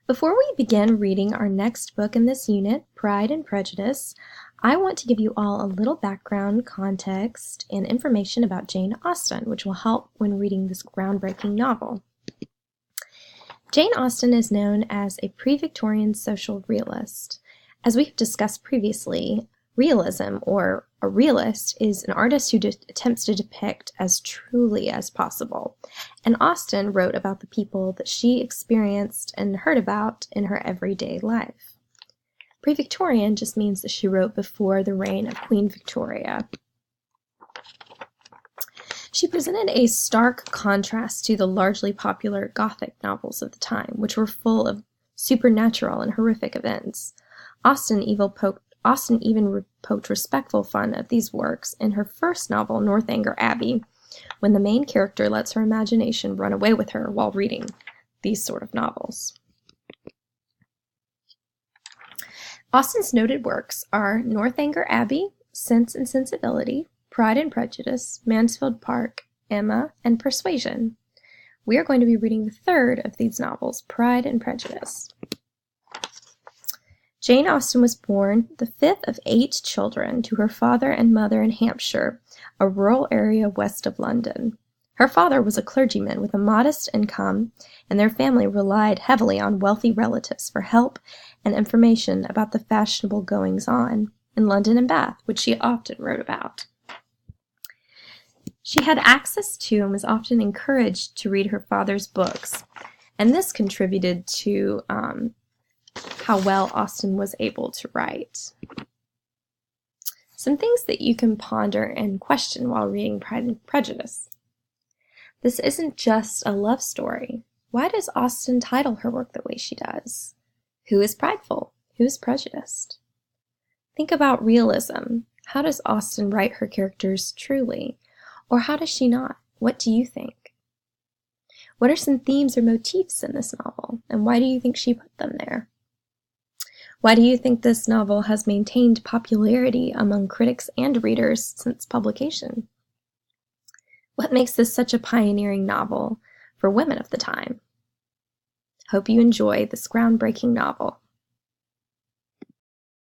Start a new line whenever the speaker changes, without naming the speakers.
Before we begin reading our next book in this unit, Pride and Prejudice, I want to give you all a little background, context, and information about Jane Austen, which will help when reading this groundbreaking novel. Jane Austen is known as a pre-Victorian social realist. As we have discussed previously, realism, or a realist, is an artist who attempts to depict as truly as possible. And Austen wrote about the people that she experienced and heard about in her everyday life. Pre-Victorian just means that she wrote before the reign of Queen Victoria. She presented a stark contrast to the largely popular Gothic novels of the time, which were full of supernatural and horrific events. Austen even poked respectful fun at these works in her first novel, Northanger Abbey, when the main character lets her imagination run away with her while reading these sort of novels. Austen's noted works are Northanger Abbey, Sense and Sensibility, Pride and Prejudice, Mansfield Park, Emma, and Persuasion. We are going to be reading the third of these novels, Pride and Prejudice. Jane Austen was born the fifth of 8 children to her father and mother in Hampshire, a rural area west of London. Her father was a clergyman with a modest income, and their family relied heavily on wealthy relatives for help and information about the fashionable goings-on in London and Bath, which she often wrote about. She had access to and was often encouraged to read her father's books, and this contributed to how well Austen was able to write. Some things that you can ponder and question while reading Pride and Prejudice. This isn't just a love story. Why does Austen title her work the way she does? Who is prideful? Who is prejudiced? Think about realism. How does Austen write her characters truly? Or how does she not? What do you think? What are some themes or motifs in this novel, and why do you think she put them there? Why do you think this novel has maintained popularity among critics and readers since publication? What makes this such a pioneering novel for women of the time? Hope you enjoy this groundbreaking novel.